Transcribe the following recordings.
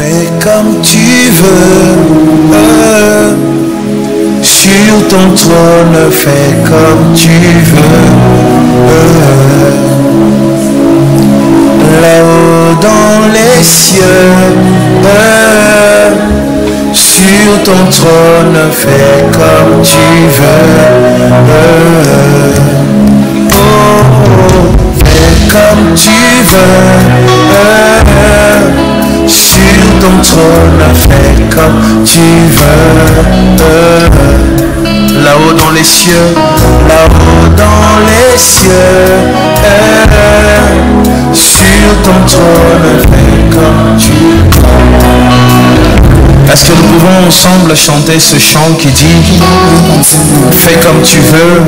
fais comme tu veux. Sur ton trône, fais comme tu veux. Là-haut dans les cieux, sur ton trône, fais comme tu veux. Oh, fais comme tu veux. Sur ton trône, fais comme tu veux. Là-haut dans les cieux, là-haut dans les cieux, sur ton trône, fais comme tu veux. Est-ce que nous pouvons ensemble chanter ce chant qui dit fais comme tu veux,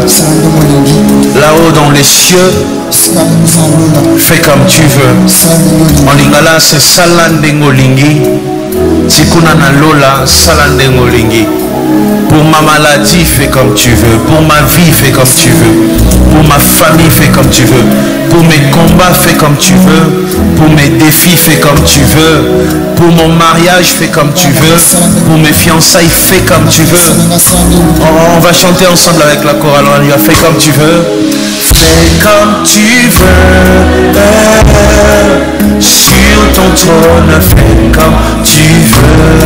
là-haut dans les cieux, fais comme tu veux. En lingala c'est salandengolingi, tikuna na lola salandengolingi. Pour ma maladie, fais comme tu veux. Pour ma vie, fais comme tu veux. Pour ma famille, fais comme tu veux. Pour mes combats, fais comme tu veux. Pour mes défis, fais comme tu veux. Pour mon mariage, fais comme tu veux. Pour mes fiançailles, fais comme tu veux. On va chanter ensemble avec la chorale. On va faire comme tu veux. Fais comme tu veux. Sur ton trône, fais comme tu veux.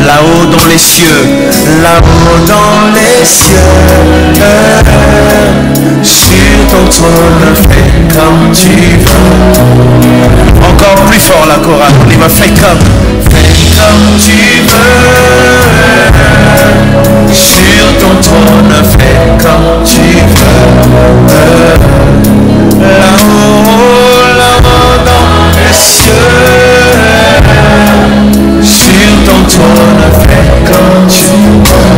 Là-haut dans les cieux, là-haut dans les cieux, sur ton trône, fais comme tu veux. Encore plus fort la chorale, on y va, fais comme tu veux. Sur ton trône, fais comme tu veux. Là-haut, là-haut dans les cieux, sur ton trône, fais comme tu veux.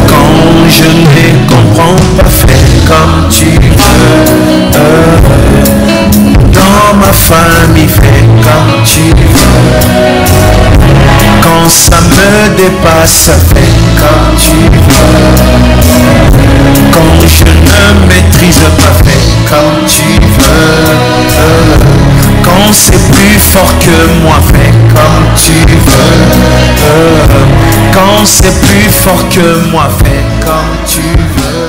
Quand je ne comprends pas, fais comme tu veux. Dans ma famille, fais comme tu veux. Quand ça me dépasse, fais comme tu veux. Quand je ne maîtrise pas, fais comme tu veux. Quand c'est plus fort que moi, fais comme tu veux. Quand c'est plus fort que moi, fais comme tu veux.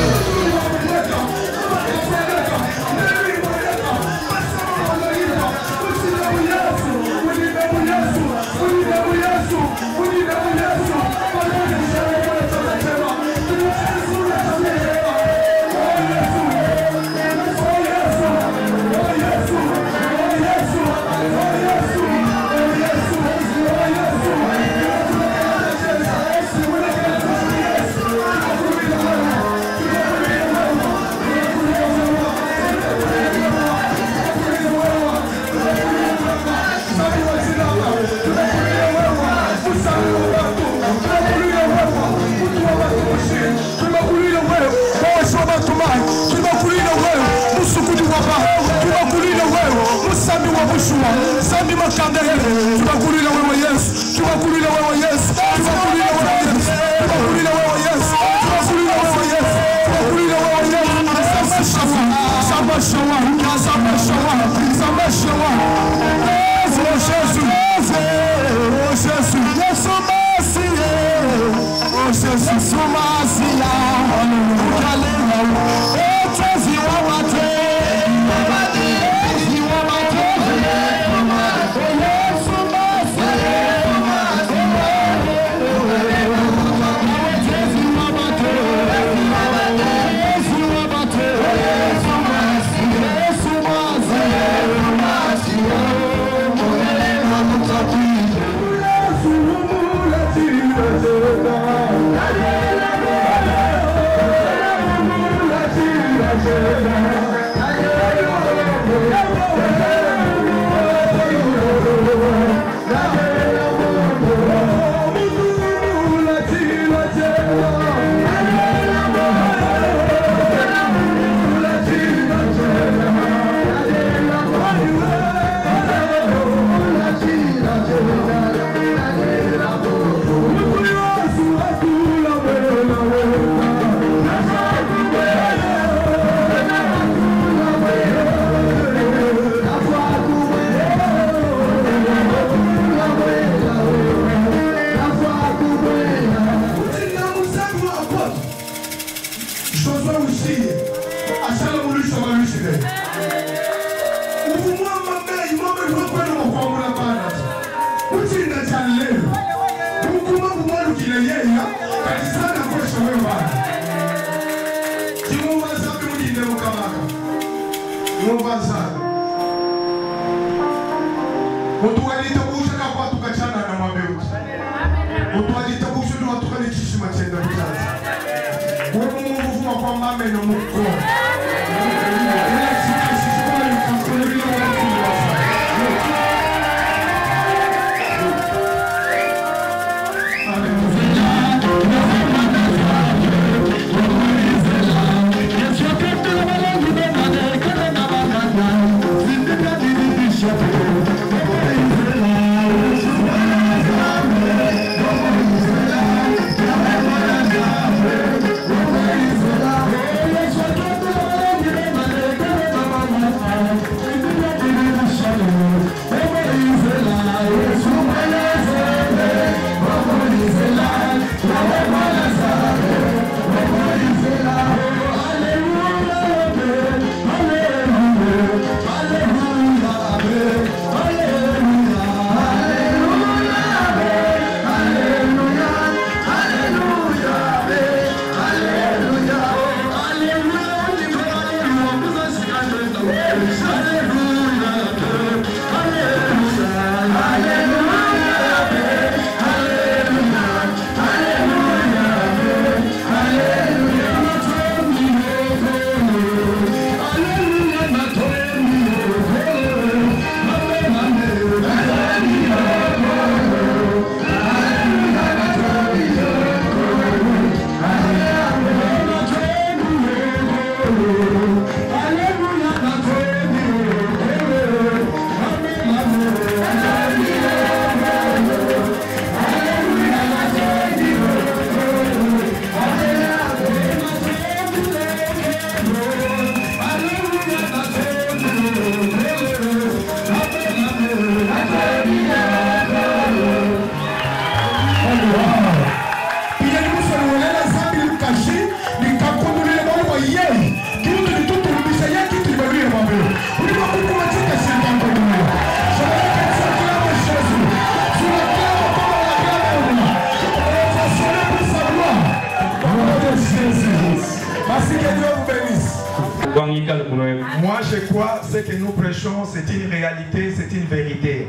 Moi je crois ce que nous prêchons, c'est une réalité, c'est une vérité.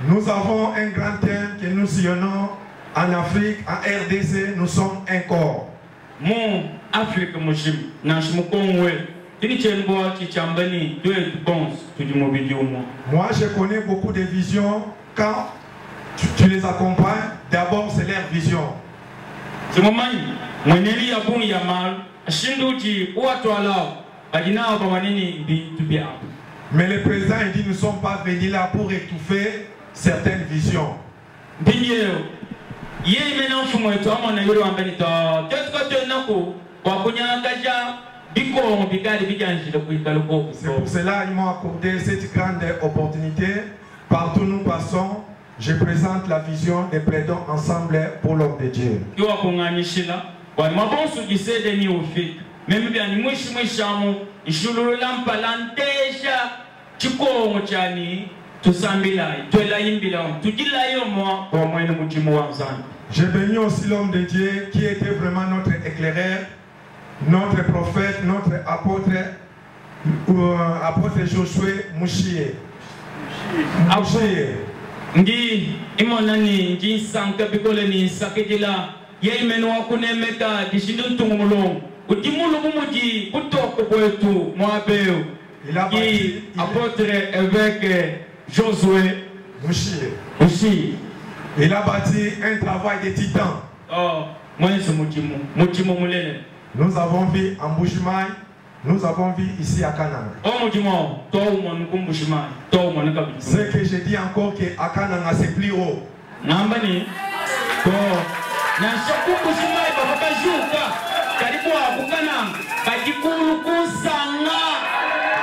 Nous avons un grand thème que nous sillonnons en Afrique, en RDC, nous sommes un corps. Moi je connais beaucoup de visions, quand tu les accompagnes, d'abord c'est leur vision. Mais le président il dit nous ne sommes pas venus là pour étouffer certaines visions. C'est pour cela qu'ils m'ont accordé cette grande opportunité. Partout où nous passons, je présente la vision des plaidons ensemble pour l'homme de Dieu. J'ai béni aussi l'homme de Dieu qui était vraiment notre éclaireur, notre prophète, notre apôtre, apôtre Josué Mouchié. Ndi imonani ndi sanka bikole ni sakejela yeimeno akunemeka dishindun tungulong utimulu bumuji utoko kwetu mwabeo ki apôtre évêque Josué Mouchié. Il a bâti un travail de titan. Nous avons vu en Bushman, nous avons vu ici à Canaan. Ce que je dis encore que à Canaan c'est plus haut.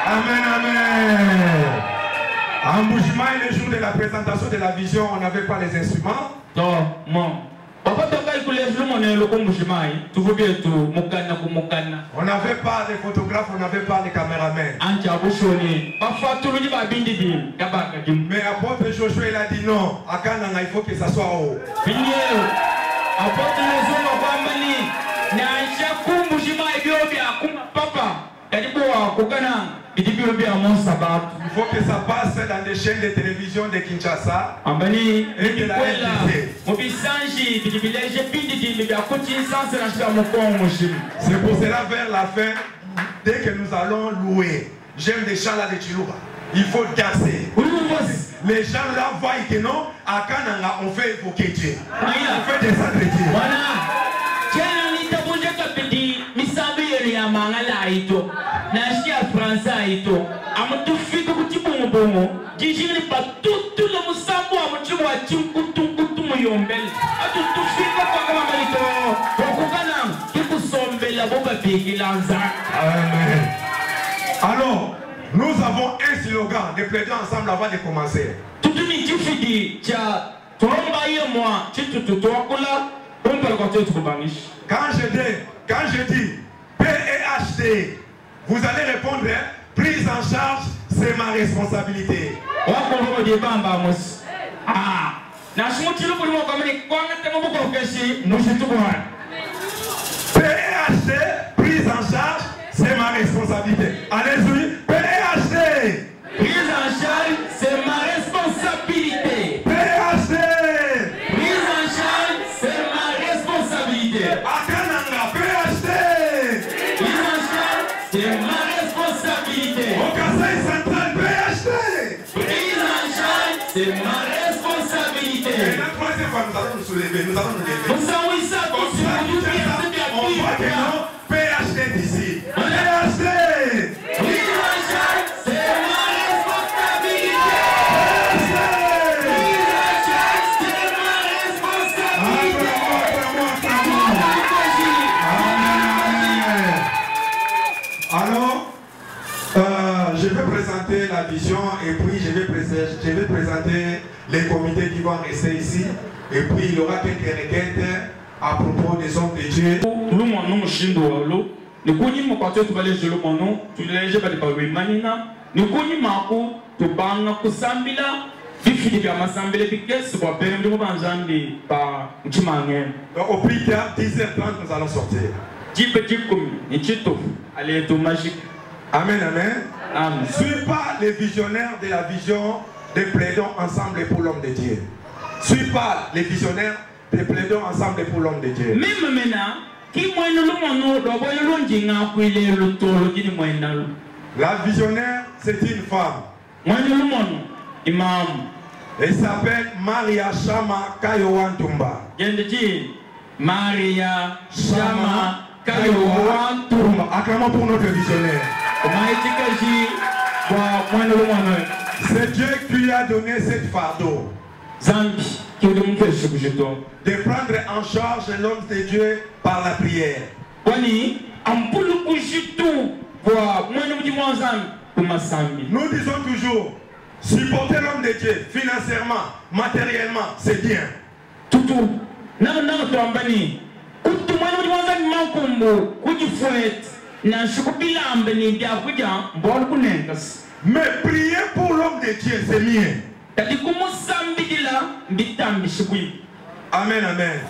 Amen, amen. En Bushman, le jour de la présentation de la vision, on n'avait pas les instruments. On n'avait pas de photographes, on n'avait pas de caméramans. Mais apôtre Josué il a dit non, à Canaan il faut que ça soit haut. Il faut que ça passe dans des chaînes de télévision de Kinshasa et de la RDC. C'est pour cela vers la fin, dès que nous allons louer, j'aime des chants là de Chilouba. Il faut danser. Les gens là voient que non, à Kananga on fait évoquer Dieu. On fait descendre Dieu. Amen. Alors, nous avons un slogan de plaider ensemble avant de commencer. Quand je dis PEHD, vous allez répondre, prise en charge, c'est ma responsabilité. PEHD, prise en charge, c'est ma responsabilité. Allez-y, PEHD. Prise en charge, c'est ma responsabilité. PEHD. Prise en charge, c'est ma responsabilité. Akananga, PEHD. Prise en charge, c'est ma responsabilité. Au Kasaï Central, PEHD. Prise en charge, c'est ma responsabilité. Et la troisième fois, nous allons nous soulever, nous allons nous lever. Vous savez ça, Comme ça, on voit que non, PEHD d'ici. PEHD. Prise en charge, c'est ma responsabilité. Prise en charge, c'est ma responsabilité. Alors, je vais présenter la vision et puis je vais présenter les comités qui vont rester ici. Et puis il y aura quelques requêtes à propos des hommes de Dieu. Donc au plus tard, 10h30, nous allons sortir. Amen, amen. Amen. Je ne suis pas les visionnaires de la vision des plaidons ensemble pour l'homme de Dieu. Je ne suis pas les visionnaires des plaidons ensemble pour l'homme de Dieu. La visionnaire, c'est une femme. Elle s'appelle Maria Shama Kayowantumba. Maria Shama Kayowantumba. Acclamons pour notre visionnaire. C'est Dieu qui lui a donné cette fardeau de prendre en charge l'homme de Dieu par la prière. Nous disons toujours, supporter l'homme de Dieu financièrement, matériellement, c'est bien. Mais prier pour l'homme de Dieu, c'est mieux. Amen, amen.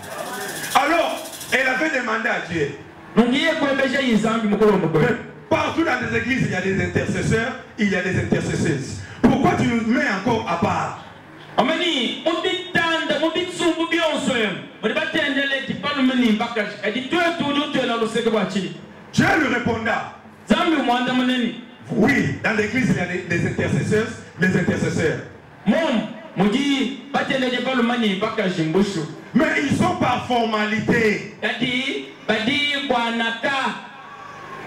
Alors, elle avait demandé à Dieu. Mais partout dans les églises, il y a des intercesseurs, il y a des intercesseuses. Pourquoi tu nous mets encore à part? Dieu lui répondra. Oui, dans l'église, il y a des intercesseurs, des intercesseurs. Mais ils sont par formalité.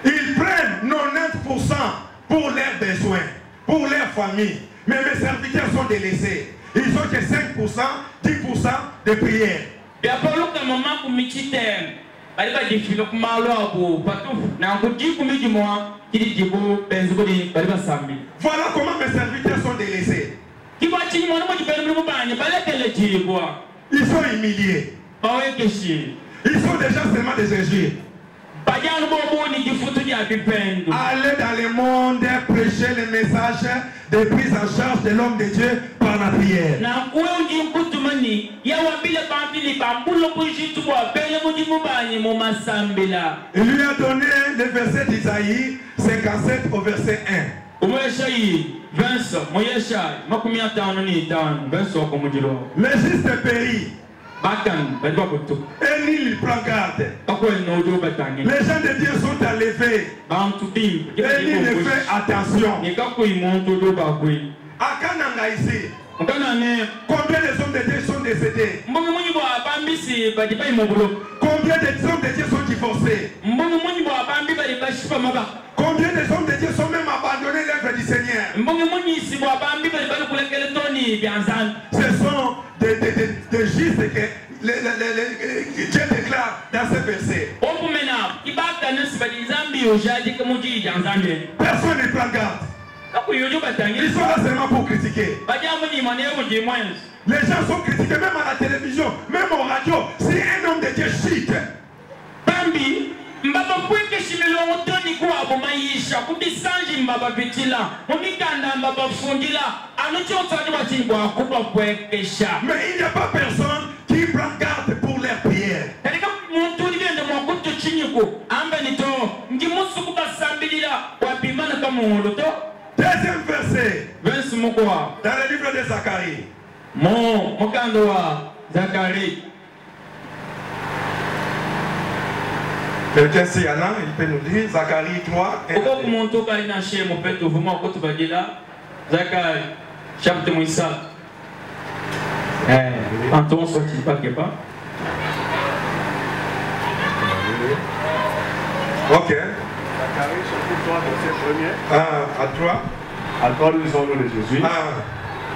Ils prennent 90% pour leurs besoins, pour leur famille. Mais mes serviteurs sont délaissés. Ils ont que 5%, 10% de prière. Voilà comment mes serviteurs sont délaissés. Ils sont humiliés. Ils sont déjà seulement des injures. Allez dans le monde, prêcher le message de prise en charge de l'homme de Dieu par par la prière. Il lui a donné le verset d'Isaïe 57 au verset 1. Le juste périt. Et il prend garde. Les gens de Dieu sont enlevés. Et il ne fait attention. À Kananga ici, combien de hommes de Dieu sont décédés? Combien de hommes de Dieu sont divorcés? Combien de hommes de Dieu sont même abandonnés l'œuvre du Seigneur? Ce sont des justes que Dieu déclare dans ce verset. Personne ne prend garde. Ils sont là seulement pour critiquer. Les gens sont critiqués même à la télévision, même au radio. Si un homme de Dieu chute, mais il n'y a pas personne qui prend garde pour leur prière. Deuxième verset dans le livre de Zacharie. Quelqu'un s'il y en a, il peut nous dire Zacharie 3. Zacharie, chapitre 5. Anton sorti pas que pas. Ok. Zacharie, chapitre 3, verset 1er. À 3. À 3, nous sommes de Jésus.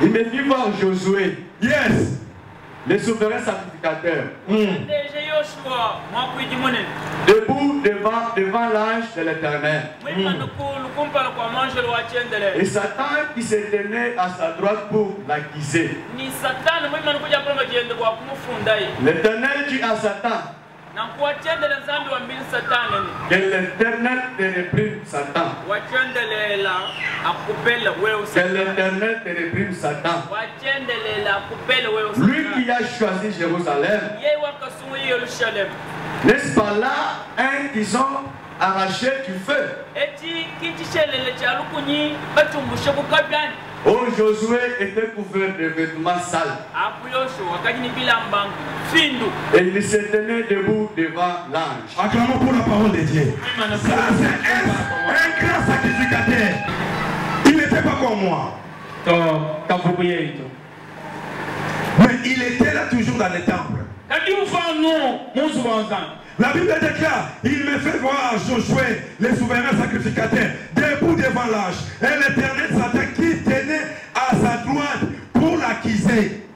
Il me fit voir Josué. Yes. Le souverain sacrificateur. Debout devant l'ange de l'Éternel. Et Satan qui se tenait à sa droite pour l'accuser. L'Éternel dit à Satan que l'Éternel te réprime Satan. Que l'Éternel te réprime Satan. Lui qui a choisi Jérusalem. N'est-ce pas là un qu'ils ont arraché du feu? Oh, Josué était couvert de vêtements sales. Et il se tenait debout devant l'ange. Acclamons pour la parole de Dieu. Ça, c'est un grand sacrificateur. Il n'était pas comme moi. Mais il était là toujours dans le temple. La Bible déclare, il me fait voir Josué, le souverain sacrificateur, debout devant l'ange. Et l'Éternel Satan qui tenait à sa droite pour l'accuser.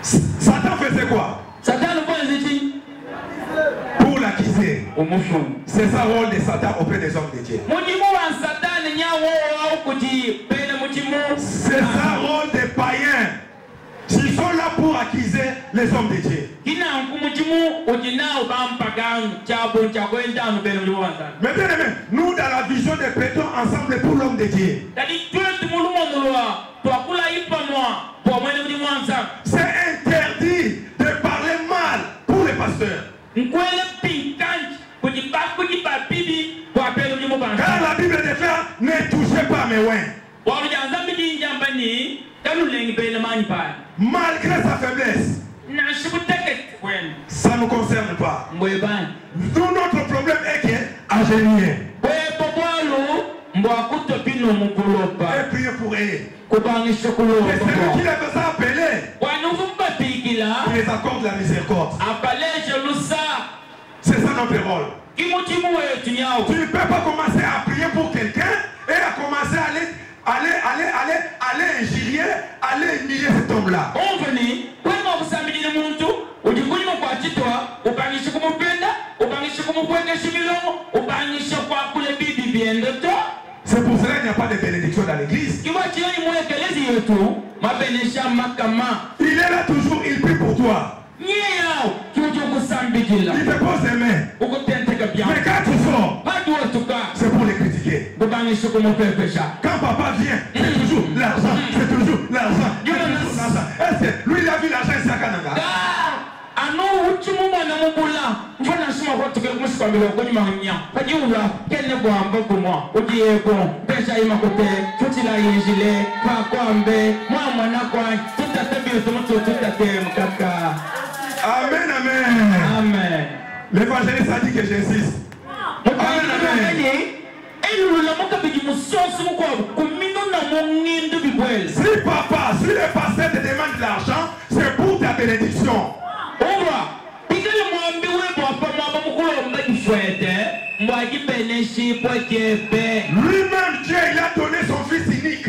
Satan faisait quoi? Pour l'accuser. C'est ça le rôle de Satan auprès des hommes de Dieu. C'est ça le rôle des païens. Ils sont là pour accuser les hommes de Dieu. Mais bien aimé, nous dans la vision des prêtons ensemble pour l'homme de Dieu. C'est interdit de parler mal pour les pasteurs. Car la Bible déclare, ne touchez pas mes oins. Malgré sa faiblesse, ça ne nous concerne pas. Nous, notre problème est que ingénieur. Et priez pour eux. Et c'est lui qui les a appelés. Il les accorde la miséricorde. C'est ça notre rôle. Tu ne peux pas commencer à prier pour quelqu'un et à commencer à aller injurier, aller humilier cet homme-là. C'est pour cela qu'il n'y a pas de bénédiction dans l'église. Il est là toujours, il prie pour toi. Il te pose les mains. Mais quand tu sors, c'est pour les critiquer. Quand papa vient, c'est toujours l'argent, c'est toujours l'argent, c'est toujours l'argent. Est-ce que lui il a vu l'argent ici à Canada? Amen, amen. Amen. L'évangéliste a dit que j'insiste. Amen, amen. Si papa, si le pasteur te demande de l'argent, c'est pour ta bénédiction. Lui-même, Dieu, il a donné son fils unique.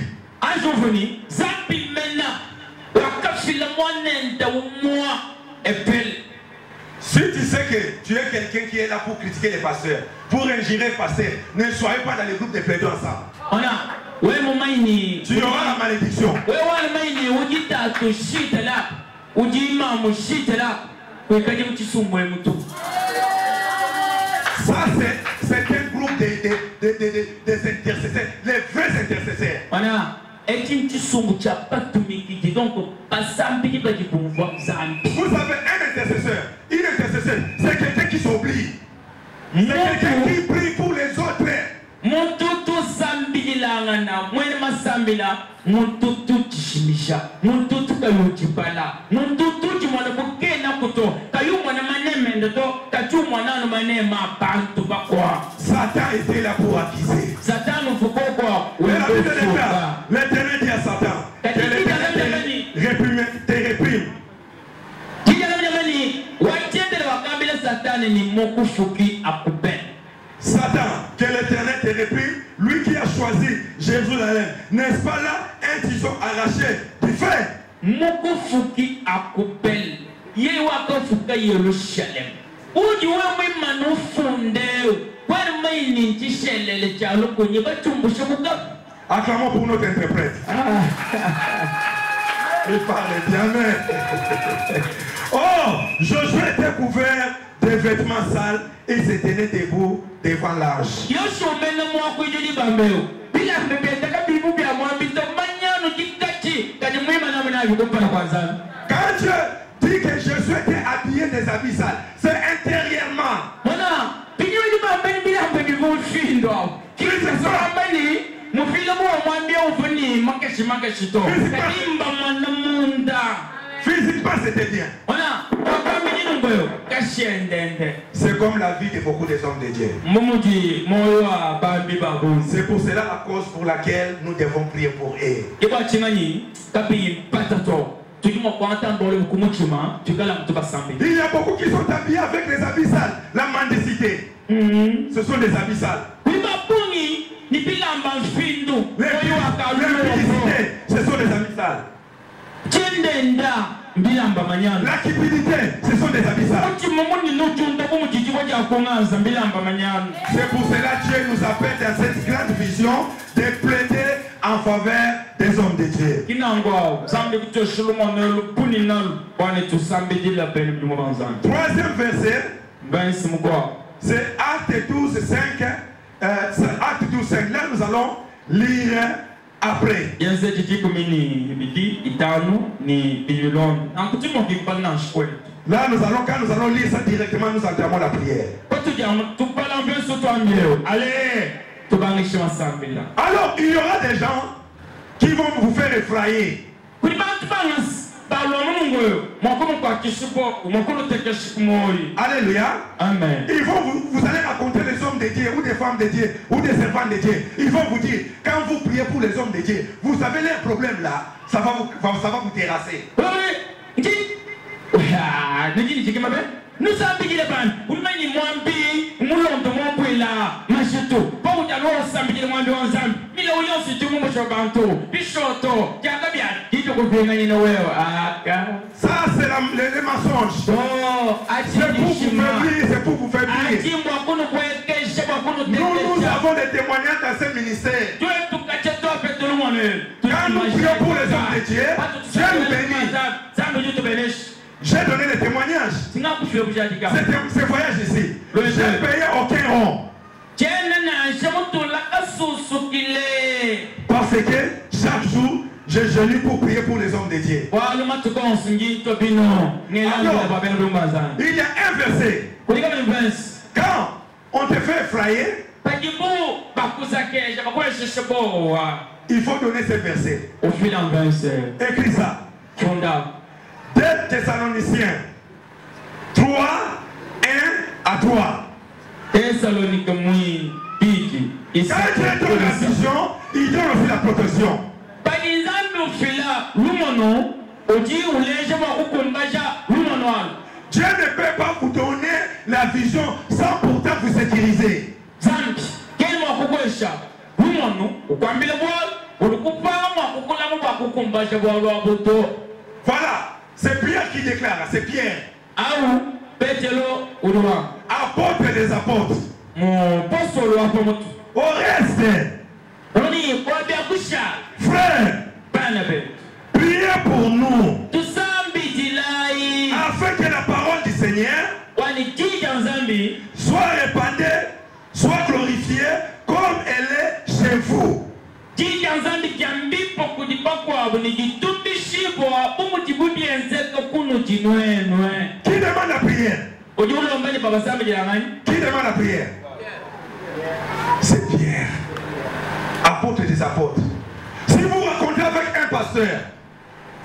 Si tu sais que tu es quelqu'un qui est là pour critiquer les pasteurs, pour injurer les pasteurs, ne soyez pas dans les groupes de plaidons ensemble. Tu auras la malédiction. Ça, c'est un groupe des intercesseurs, les vrais intercesseurs. Et tu donc vous savez, un intercesseur, c'est quelqu'un qui s'oublie. C'est quelqu'un qui prie pour les autres. Satan était là pour accuser. L'Éternel dit à Satan, que l'Éternel te réprime. Satan, que l'Éternel te réprime, lui qui a choisi Jérusalem, n'est-ce pas là un tison arraché du fer? Acclamons pour notre interprète. Il parle bien, mais... Oh, Josué était couvert de vêtements sales et se tenait debout devant l'arche. Quand Dieu dit que Josué était habillé des habits sales, c'est intérieurement. Physiquement c'était bien. C'est comme la vie de beaucoup des hommes de Dieu. C'est pour cela la cause pour laquelle nous devons prier pour eux. Il y a beaucoup qui sont habillés avec les habits sales. La mendicité, ce sont des habits sales. L'impudicité, ce sont des habits sales. La cupidité, ce sont des habits sales. C'est pour cela que Dieu nous appelle dans cette grande vision de plaider en faveur des hommes de Dieu. Troisième verset, c'est Acte 12, 5. Acte 12, 5. Là, nous allons lire après. Là, quand nous allons lire ça directement, nous entamons la prière. Allez. Alors, il y aura des gens qui vont vous faire effrayer. Alléluia. Amen. Vous allez raconter les hommes de Dieu ou des femmes de Dieu ou des servants de Dieu. Ils vont vous dire, quand vous priez pour les hommes de Dieu, vous avez les problèmes là, ça va vous terrasser. Nous sommes les bandes. Vous m'avez dit, nous l'avons là, macheto. Pas où t'as samedi le mois de ensemble. Il a oublié si tout le monde est banto. Pichoto, Jacobia, dit au gouvernement. Ça, c'est les mensonges. C'est pour vous faire plaisir. Nous avons des témoignages dans ce ministère. Quand nous prions pour les hommes de Dieu, Dieu nous bénit. J'ai donné des témoignages. Ces voyages ici. J'ai payé aucun rond. Parce que chaque jour, je jeûne pour prier pour les hommes de Dieu. Alors, il y a un verset. Quand on te fait effrayer, il faut donner ce verset. Écris ça. 2 Thessaloniciens 3, 1 à 3. Quand Dieu donne la vision, il donne aussi la protection. Dieu ne peut pas vous donner la vision sans pourtant vous sécuriser. Voilà, c'est Pierre qui déclare, c'est Pierre. Apôtre des apôtres. Au reste, frères, priez pour nous, afin que la parole du Seigneur soit répandue, soit glorifiée comme elle est chez vous. Qui demande la prière? Qui demande la prière? C'est Pierre, apôtre des apôtres. Si vous rencontrez avec un pasteur,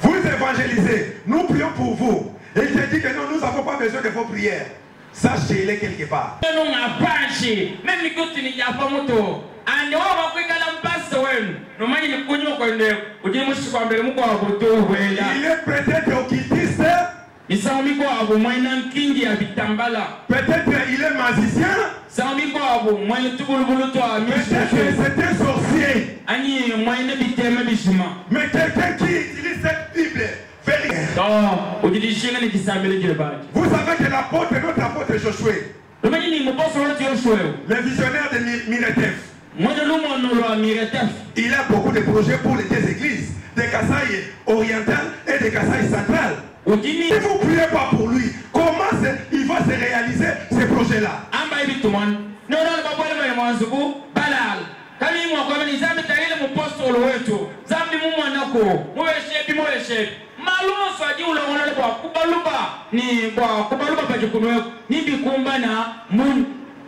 vous évangélisez, nous prions pour vous. Et il te dit que non, nous n'avons pas besoin de vos prières. Sachez-les quelque part. Il est peut-être occultiste. Peut-être il est magicien. Peut-être c'est un sorcier. Mais quelqu'un qui utilise cette Bible. Vous savez que l'apôtre, notre apôtre Josué, le visionnaire de Miretef, il a beaucoup de projets pour les deux églises, de Kasaï oriental et de Kasaï central. Si vous ne priez pas pour lui, comment il va se réaliser ces projets-là?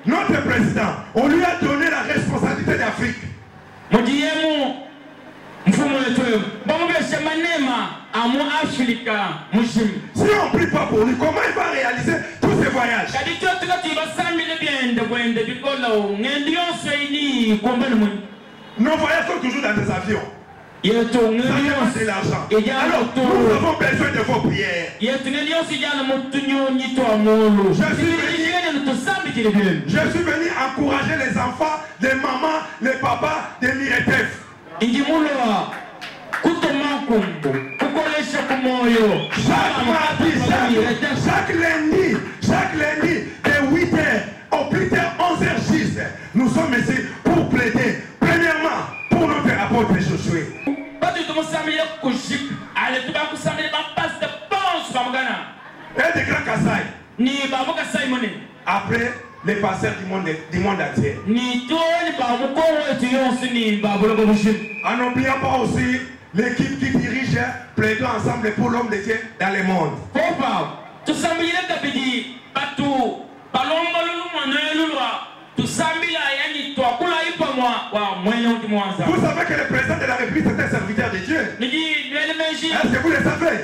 Notre président, on lui a donné la responsabilité d'Afrique. Si on ne prie pas pour lui, comment il va réaliser tous ces voyages? Nos voyages sont toujours dans des avions. Ça demande de l'argent. Alors, nous avons besoin de vos prières. Je suis venu encourager les enfants, les mamans, les papas de Miretef. Chaque lundi, de 8h au plus tard 11h06, nous sommes ici pour plaider, premièrement, pour notre apôtre Josué. Et de Grand Kasaï. Après, les pasteurs du monde entier. En n'oubliant pas aussi l'équipe qui dirige Plaidons ensemble pour l'homme de Dieu dans le monde. Vous savez que le président de la République est un serviteur de Dieu. Est-ce que vous le savez?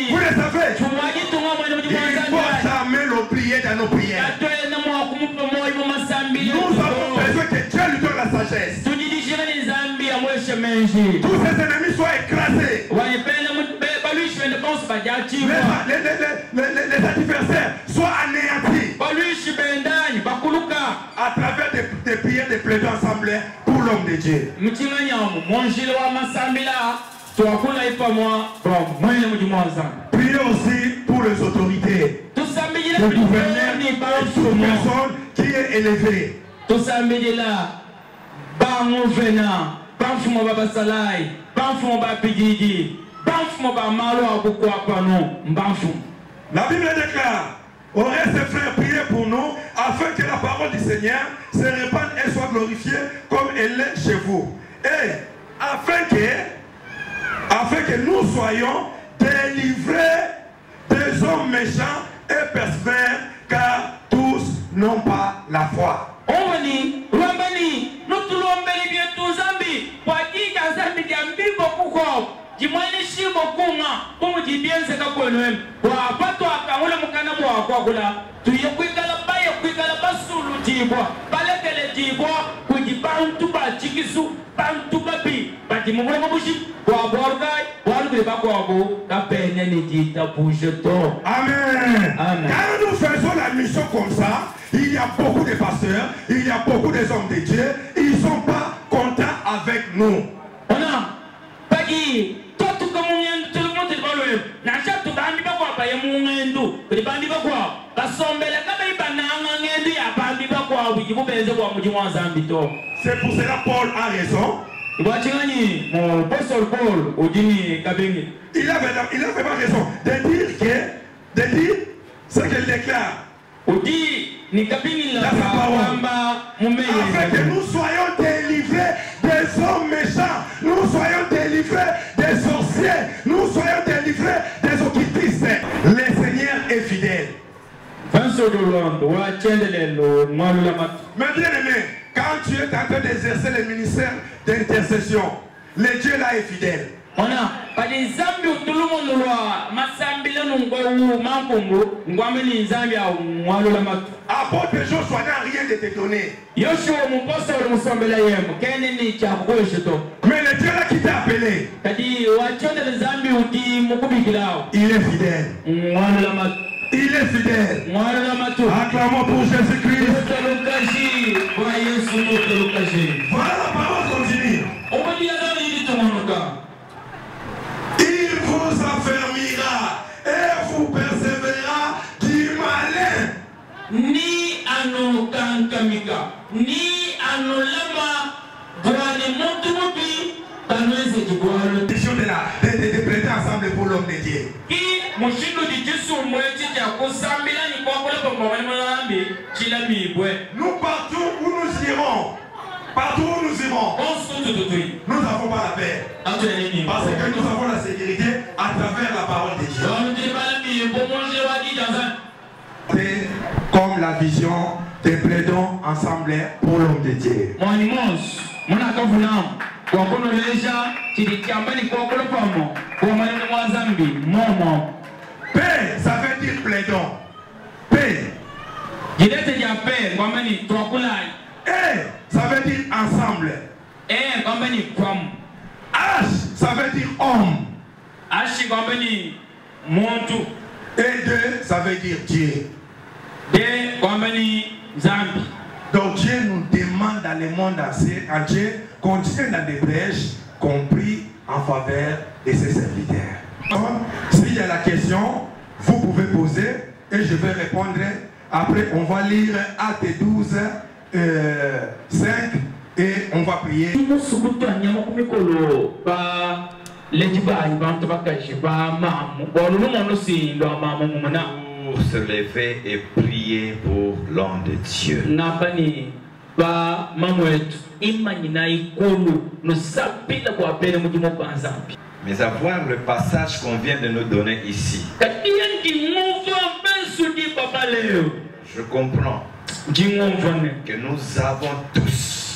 Vous le savez? Il ne faut jamais l'oublier dans nos prières. Nous avons besoin que Dieu lui donne la sagesse. Tous ses ennemis soient écrasés. Les adversaires soient anéantis. À travers des prières de plaider ensemble pour l'homme de Dieu. Priez aussi pour les autorités. Le gouverneur est une personne qui est élevée. banfumo ba basalai banfumo ba pigigi banfumo ba malo abukwa pano banfumo. La Bible déclare, au reste frères, priez pour nous afin que la parole du Seigneur se répande et soit glorifiée comme elle est chez vous. Et afin que nous soyons délivrés des hommes méchants et persévères, car tous n'ont pas la foi. Owani, Rambani, nous tout l'hommeli bien tout Zambi, pour qui Zambi qui a mis beaucoup quoi, qui m'a laissé beaucoup, pour me dire bien ce qu'on connaît, pour pas toi, quand on a mon canard, quoi, tu y as pris la paille, pris la basse sous le tibois, pas les tibois, pour dire pas un tout bas, chikisu, pas un tout babi, pas dire mon bouchi, pour avoir pour le débat quoi, la peine n'est dit ta bouche d'or. Amen. Amen. Quand nous faisons la mission comme ça, il y a beaucoup de pasteurs, il y a beaucoup des hommes de Dieu, ils ne sont pas contents avec nous. On a pas dit, tout comme on tout le monde est pas le même. N'a pas tout bandi pas quoi, pas y a mon endo, les bandits pas quoi. Parce qu'on met la caméra pas n'ang endo, y a bandi pas quoi, oui, vous pensez quoi, vous dites moi zambito. C'est pour cela Paul a raison. Tu vois Tingani, mon pasteur Paul, au dîner Kabingi. Il a vraiment raison de dire ce qu'il déclare. Au dit, ni Kabingi la Afin que nous soyons délivrés des hommes méchants, nous soyons délivrés des sorciers, nous soyons délivrés des occultistes. Le Seigneur est fidèle. Mais bien aimé, quand tu es en train d'exercer le ministère d'intercession, le Dieu là est fidèle. On a pas des zambi où tout le monde voit, ma zambi là nous voyons, ma pombo, nous voyons les zambi à moi le mat. Apôtre Joshua n'a rien de te donner. Yoshua mon pasteur nous semble là hier, qu'un ennemi qui a rejeté. Mais le Dieu là qui t'a appelé, T'as dit, ouatchon de zambi où dit mon kubikilao. il est fidèle. Moi le mat. Il est fidèle. Moi le mat. Acclamons pour Jésus-Christ. Voyez sous notre occasion. Voilà la parole continue. On va dire à l'île de mon cas. Il vous affermira et vous persévérera du malin. Ni à nos kankamika, ni à nos lama, pour aller monter dans nos étoiles. Question de prêter ensemble pour l'homme de Dieu. Qui, mon chino de Dieu, sur moi, tu as causé un million de fois pour le moment, tu l'as mis, ouais. Nous, partout où nous irons, On se tout. nous n'avons pas la paix. Parce que nous avons la sécurité à travers la parole de Dieu. C'est comme la vision des plaidons ensemble pour l'homme de Dieu. Mon immense, mon accompagnant, pour qu'on le déjà, tu dis qu'il y a un peu de pomme, pour moi, Zambi, mon. Paix, ça veut dire plaidon. Paix. Il était déjà paix, moi, mani, toi, coulai. Et ça veut dire ensemble. Eh, compagnie, comme. H, ça veut dire homme. H, compagnie, montou. Et deux, ça veut dire Dieu. De, compagnie, Zambi. Donc Dieu nous demande dans le monde entier qu'on tienne dans des brèches compris en faveur de ses serviteurs. S'il y a la question, vous pouvez poser et je vais répondre. Après, on va lire Acte 12, 5 et on va prier. Pour se lever et prier pour l'homme de Dieu. Mais à voir le passage qu'on vient de nous donner ici, je comprends que nous avons tous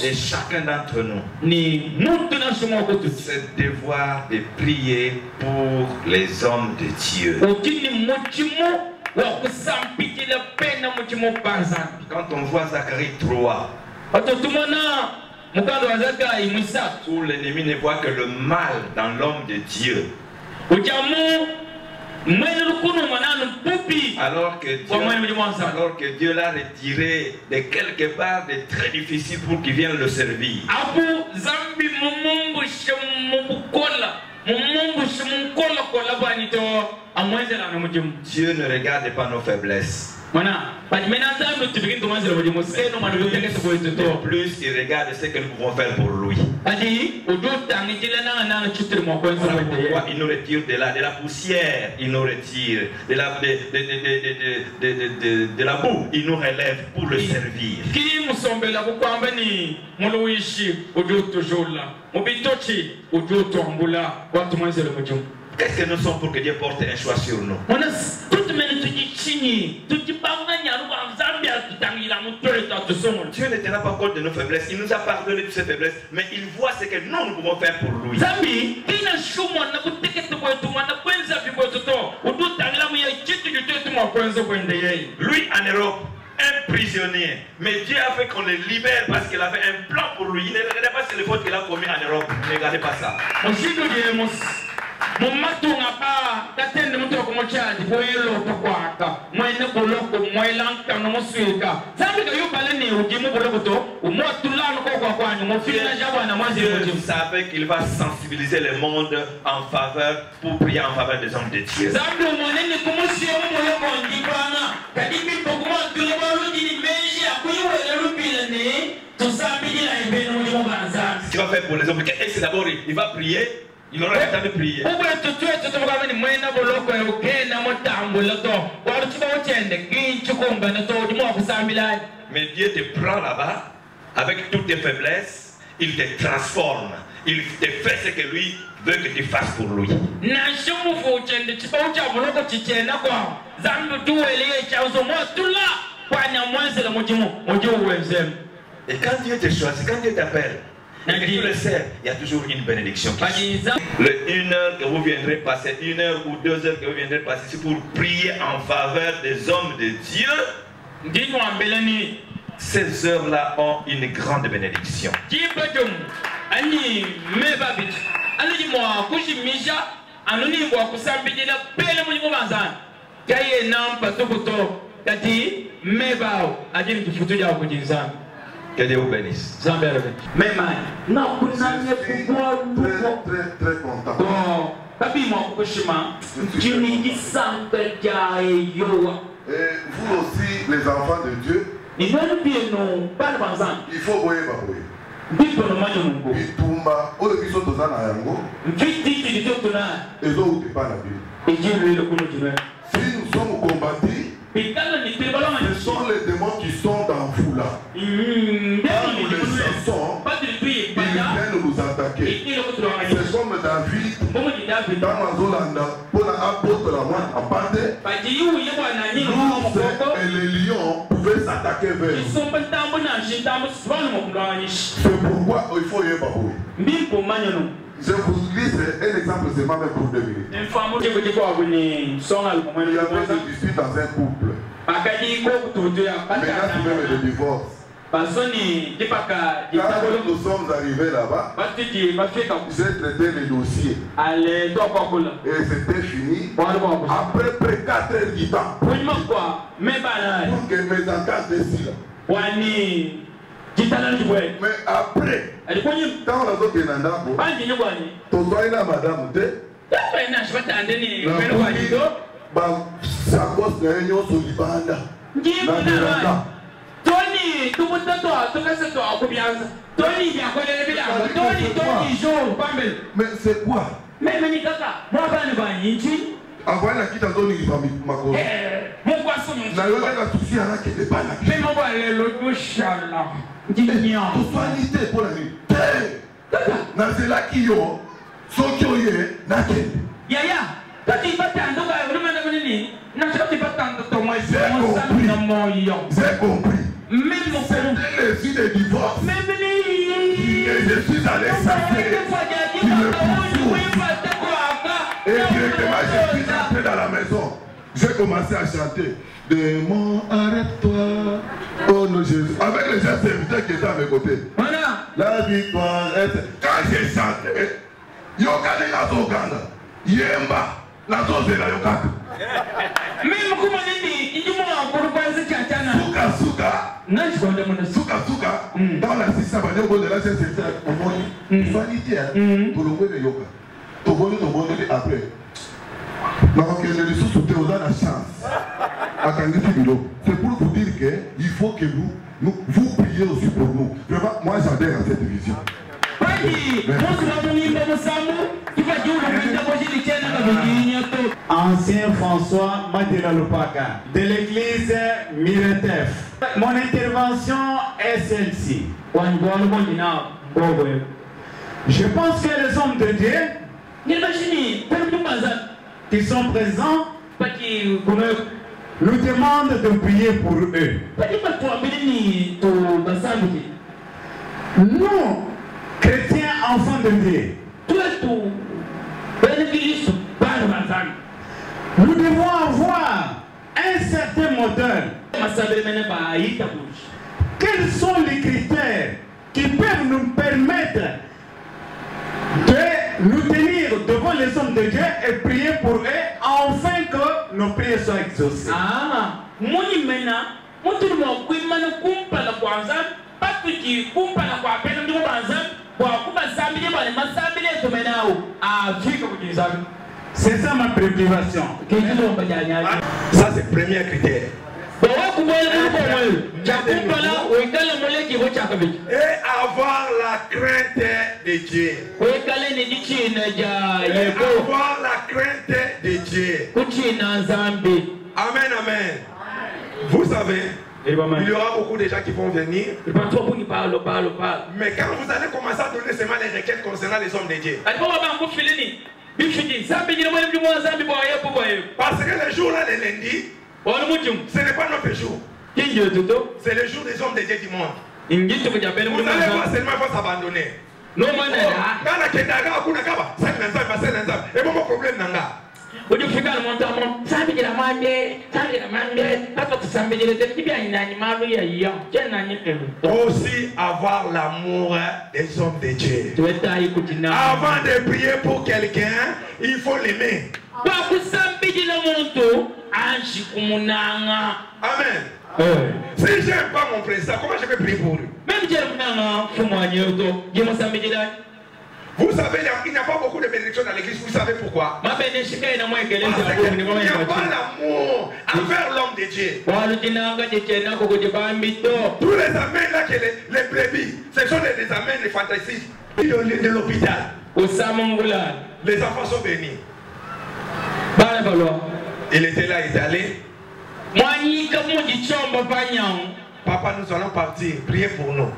et chacun d'entre nous ce devoir de prier pour les hommes de Dieu. Quand on voit Zacharie 3, où l'ennemi ne voit que le mal dans l'homme de Dieu, alors que Dieu l'a retiré de quelque part de très difficile pour qu'il vienne le servir. Dieu ne regarde pas nos faiblesses. De plus, il regarde ce que nous pouvons faire pour lui. Voilà pourquoi il nous retire de la poussière, il nous retire de la boue, il nous relève pour le servir. Qu'est-ce que nous sommes pour que Dieu porte un choix sur nous? Dieu ne tiendra pas compte de nos faiblesses. Il nous a pardonné de ses faiblesses, mais il voit ce que nous pouvons faire pour lui. Lui en Europe, un prisonnier, mais Dieu a fait qu'on le libère parce qu'il avait un plan pour lui. Il ne regardait pas sur les fautes qu'il a commis en Europe. Ne regardez pas ça. Mon matou n'a pas d'atteindre mon tour comme child, pour le quoi, moi ne peux le moi l'entendre mon suica. Ça veut dire que vous parlez au Dimo Boloto, ou moi tout là, mon fils n'a jamais moi. Je savais qu'il va sensibiliser le monde en faveur, pour prier en faveur des hommes de Dieu. Ça veut dire que mon si on me le dit, quand il dit pour moi, tout le monde dit, mais j'ai appris le pilané, tout ça, il a été dans mon bazar. Ce qu'il va faire pour les hommes, c'est d'abord, il va prier. Il aura le temps de prier. Mais Dieu te prend là-bas avec toutes tes faiblesses, il te transforme, il te fait ce que lui veut que tu fasses pour lui. Et quand Dieu te choisit, quand Dieu t'appelle, et que tu le sais, il y a toujours une bénédiction. Le 1 heure que vous viendrez passer, 1 heure ou 2 heures que vous viendrez passer, c'est pour prier en faveur des hommes de Dieu. Ces heures-là ont une grande bénédiction. Que Dieu vous bénisse. Mais très content. Et vous aussi, les enfants de Dieu, il faut boyer baboué. Bitumba, au début, sont aux anayango. Et donc, tu parles la Bible. Si nous sommes combattus, ce sont les démons qui sont dans vous là. Quand nous les chassons, ils viennent nous attaquer. C'est comme David, dans Mazolanda, pour l'apôtre la moine à Pate, l'ours et les lions pouvaient s'attaquer vers nous. C'est pourquoi il faut y évacuer. Je vous lis un exemple seulement même pour 2 minutes. Il y avait des disputes dans un couple. Maintenant, c'est même le divorce. Quand nous sommes arrivés là-bas, j'ai traité les dossiers. Et c'était fini. Après près 4 heures du temps. Pour que mes ententes décident. Mais après, quand on a dit que Nandako, tu dois aller à madame, ça cause de réunion sur l'Ibanda. Tony, tout le monde mais c'est quoi? Avant la quitte à donner une famille, ma cause. La souci à la qui n'est pas la qui. Mais mon unité pour la nuit. Nazela qui yo, Sokyoye, Naken. Yaya, j'ai compris. Même mon père. C'était les filles de divorce. Et je suis allé chercher. Et directement, je suis entré dans la maison. J'ai commencé à chanter. Démon, arrête-toi. Oh non, Jésus. Avec les gens serviteurs qui étaient à mes côtés. Voilà. La victoire est. Quand j'ai chanté, Yokane Nazogana, Yemba, Nazozela Yokaka. Même comment il dit, il dit moi, pour le faire ce Tchatana. Souka. Souka. Dans la système, on est de la CCT, on m'a dit, vanité, pour le voir de Yoka. Ton bonheur après. C'est pour vous dire qu'il faut que vous priez aussi pour nous. Vraiment, moi j'adhère à cette vision. Ancien François Matela Lopaka de l'église Miretef. Mon intervention est celle-ci. Je pense que les hommes de Dieu qui sont présents nous demandent de prier pour eux. Nous, chrétiens enfants de Dieu, nous devons avoir un certain modèle. Quels sont les critères qui peuvent nous permettre de nous tenir devant les hommes de Dieu et prier pour eux afin que nos prières soient exaucées? C'est ça ma préoccupation. Ça c'est le premier critère. Et avoir la crainte de Dieu. Avoir la crainte de Dieu. Amen, amen. Vous savez, il y aura beaucoup de gens qui vont venir. Mais quand vous allez commencer à donner seulement les requêtes concernant les hommes de Dieu. Parce que le jour là, le lundi, ce n'est pas notre jour. C'est le jour des hommes de Dieu du monde. Vous allez voir seulement il faut s'abandonner. Et mon problème aussi avoir l'amour des hommes de Dieu. Avant de prier pour quelqu'un, il faut l'aimer. Amen. Si je n'aime pas mon président, comment je vais prier pour lui? Vous savez, il n'y a pas beaucoup de bénédictions dans l'église. Vous savez pourquoi? Parce qu'il n'y a pas l'amour envers l'homme de Dieu. Tous les amens là, les brebis, ce sont des amens, les fantaisies de l'hôpital. Les enfants sont bénis. Il était là, il est allé. Papa, nous allons partir. Priez pour nous.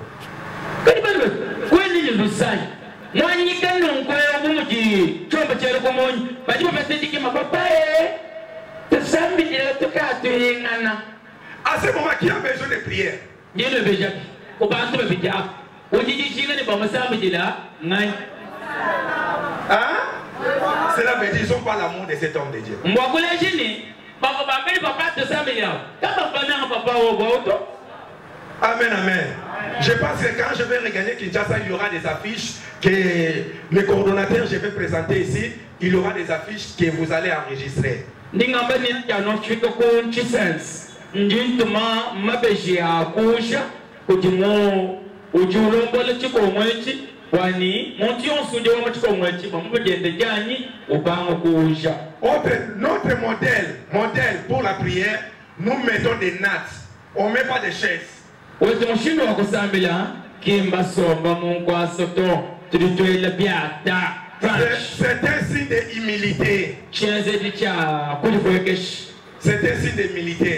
À ce moment, qui a besoin de prière? Hein? Cela veut dire qu'ils n'ont pas l'amour de cet homme de Dieu. Amen, amen. Je pense que quand je vais regagner Kinshasa, il y aura des affiches que les coordonnateurs je vais présenter ici. Il y aura des affiches que vous allez enregistrer. Notre modèle pour la prière, nous mettons des nattes. On ne met pas de chaises. C'est un signe d'humilité. C'est un signe d'humilité.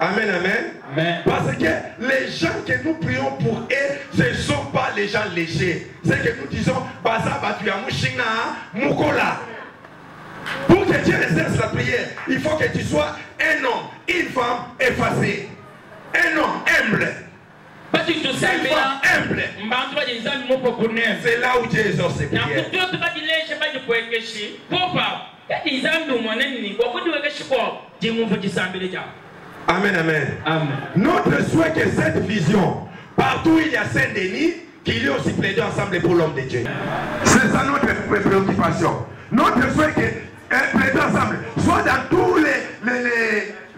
Amen, amen. Parce que les gens que nous prions pour eux, ce ne sont pas les gens légers. C'est que nous disons, pour que Dieu exerce la prière, il faut que tu sois un homme, une femme effacée. Un homme humble. Une femme humble. C'est là où Dieu exerce ses prières. Amen, amen. Notre souhait que cette vision, partout où il y a Saint-Denis, qu'il y ait aussi plaidé ensemble pour l'homme de Dieu. C'est ça notre préoccupation. Notre souhait que plaider ensemble soit dans tous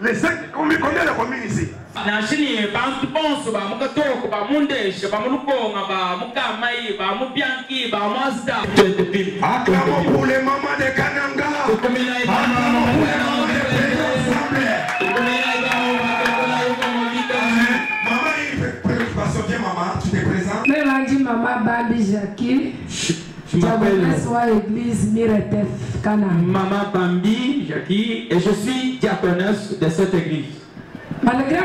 les 5, combien de communes ici? Nashini bantu bonso ba mukatoko ba mundeshe ba mulukonga ba mukamai ba mubianki ba mazda. Acclamons pour les mamans de Kananga. Acclamons pour les mamans de Maman, il fait préoccupation. Viens maman, tu te présentes. Maman Babi Jackie. Je m'appelle l'église Miretef Canaan. Maman Bambi Jackie et je suis diaconesse de cette église. Malgré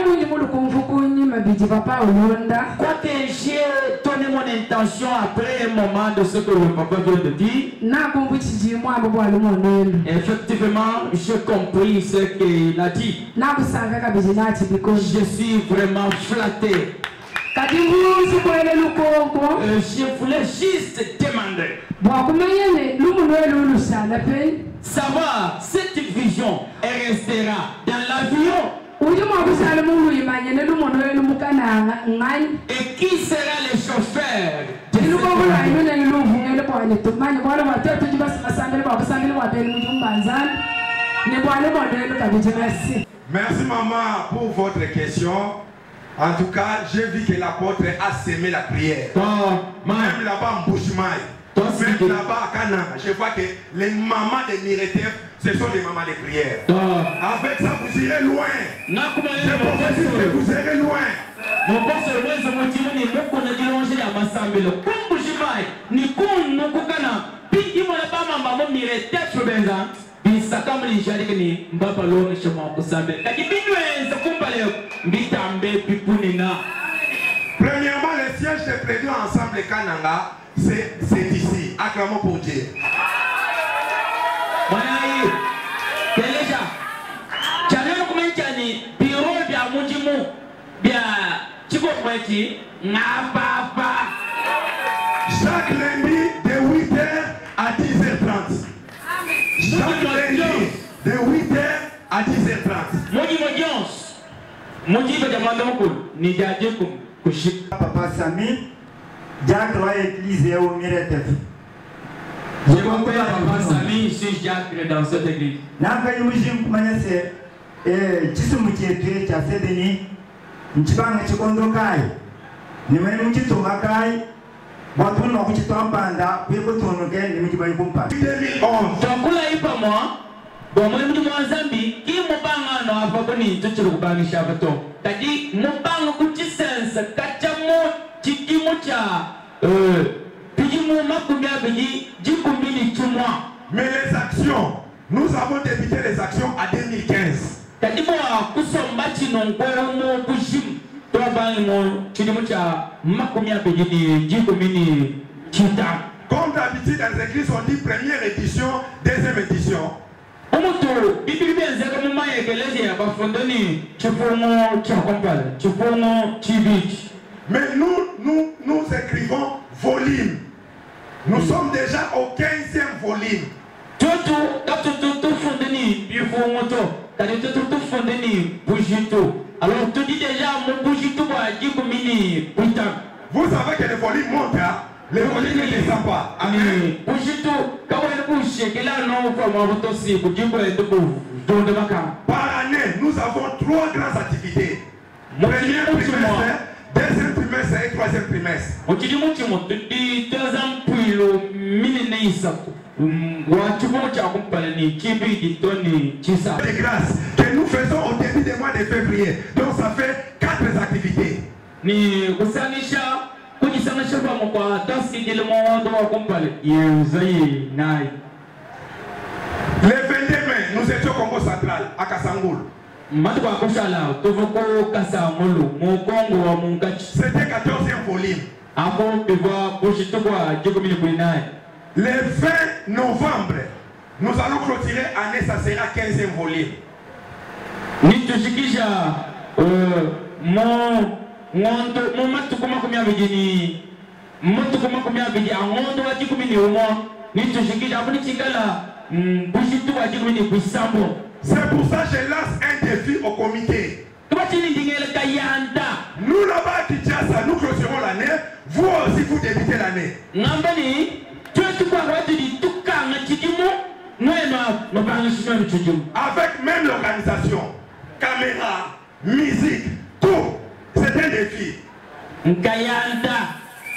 Quoique j'ai donné mon intention après un moment de ce que le papa vient de dire, effectivement j'ai compris ce qu'il a dit. Je suis vraiment flatté. Je voulais juste demander savoir cette vision elle restera dans l'avion. Et qui sera le chauffeur de Merci maman pour votre question. En tout cas, j'ai vu que l'apôtre a sémé la prière. Même là-bas en Bouchmaï, même là-bas à Canaan, je vois que les mamans de Miretef, ce sont les mamans de prière. Avec ça, vous irez loin. Je prophétise que vous irez loin. Mon boss, le motif ni beaucoup ne diront jamais à m'assembler. Comme Bouchmaï, ni comme nous Canaan, puis il m'a pas maman Miretef sur Benza. Bisakam ni jadi ni mbapa lo chama kusambe. Kakibinwe zakumbale mbitambe pipunina. Premièrement, le siège de prévu ensemble Kananga, c'est ici. Acclamons pour Dieu. Wanayi, Teleja. Chanelo kumenchani biro bya mujimu bya chikokweti ngapapa. Chaque lundi de 8h à 10h30. Chaque lundi de 8h à 10h30. Papa Sami, Jacques Roy Église au Miretef. Je m'appelle Papa Sami, je suis Jacques dans cette église. Nanga yujim kumanyase chisumu chetu cha sedeni nchibanga chikondo kai. Nimwe mchitunga kai. Watu no kuchitwambanda kwekutunuke nimchibayi kumpa. 2011. Chakula ipa moi. Bon, moi, je suis Zambi, qui m'a pas abonné, tout le monde est chabato. C'est-à-dire, mon banc, le coup de sens, Kachamo, Chikimucha, Pijimo, Makumia, Jikumini, Chumwa. Mais les actions, nous avons débuté les actions à 2015. C'est-à-dire, Kusombachi, non, Gomo, Kushim, Tobanimo, Chimucha, Makumia, Jikumini, Chita. Comme d'habitude, dans les églises, on dit première édition, deuxième édition. Mais nous écrivons volume. Nous sommes déjà au 15e volume. Alors tu dis déjà mon bougito va dire comme vous savez que le volume monte, hein? Le volume ne descend pas. Amen. Par année, nous avons 3 grandes activités. Premier trimestre, deuxième trimestre et troisième trimestre. De grâce que nous faisons au début du mois de février. Donc ça fait 4 activités. Le 22 mai, nous étions au Congo central, à Kassangoul. C'était 14e volume. Le 20 novembre, nous allons clôturer l'année, ça sera 15e volume. C'est pour ça que je lance un défi au comité. Nous là-bas à Kinshasa, nous clôturons l'année. Vous aussi, vous débutez l'année. Avec même l'organisation, caméra, musique, tout. c'est un défi. Nkayanda.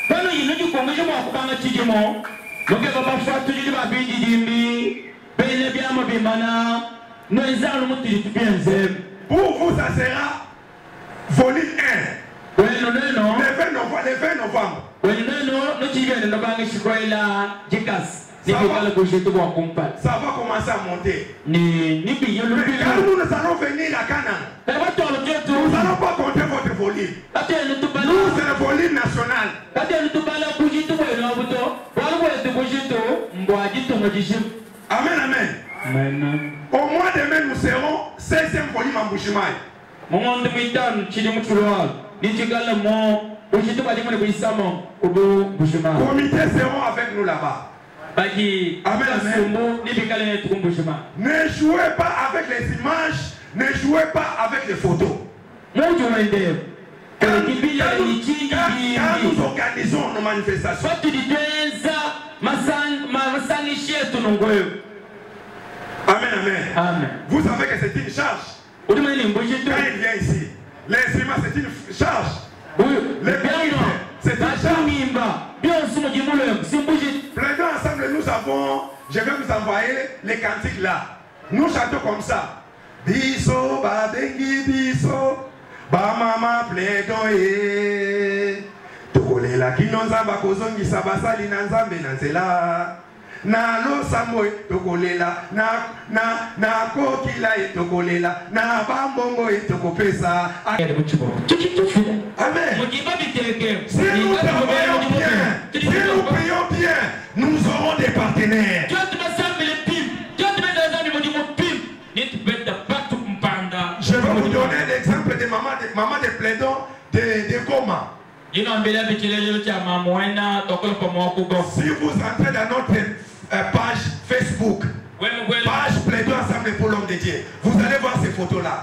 Quand nous y nous congrès, je m'en prends un petit démon. Donc, il va pas faire tout le monde bien dimbi. Ben bien ma bimana. Nous allons nous dire bien zem. Pour vous, ça sera volume 1. Oui, non. Le 20 novembre. Oui, non. Nous qui viennent de banque Chicoila, Jikas. Ça va commencer à monter. Mais quand nous allons venir à Canaan, nous n'allons pas compter votre volume. Nous, c'est le volume national. Amen. Au mois de mai, nous serons 16e volume en Bushimai. Comité seront avec nous là-bas. Amen. Ne jouez pas avec les images, ne jouez pas avec les photos. Quand nous organisons nos manifestations, Amen. Vous savez que c'est une charge. Quand il vient ici, les images c'est une charge. Les pieds, c'est une charge. Plaidons ensemble, je vais vous envoyer les cantiques là. Nous chantons comme ça. Biso, ba bengi biso, ba mama plaidons ye. Tokolela kinonzamba kozongi sabasali nanzambe nanzela. Na lo samoy tokolela na kokila tokolela na bambongo tokopesa. Amen. Si nous travaillons bien, si nous prions bien, nous aurons des partenaires. Je vais vous donner l'exemple de maman de Plaidon de Goma. Si vous entrez dans notre page Facebook, page Plaidon ensemble pour l'homme de Dieu, vous allez voir ces photos là.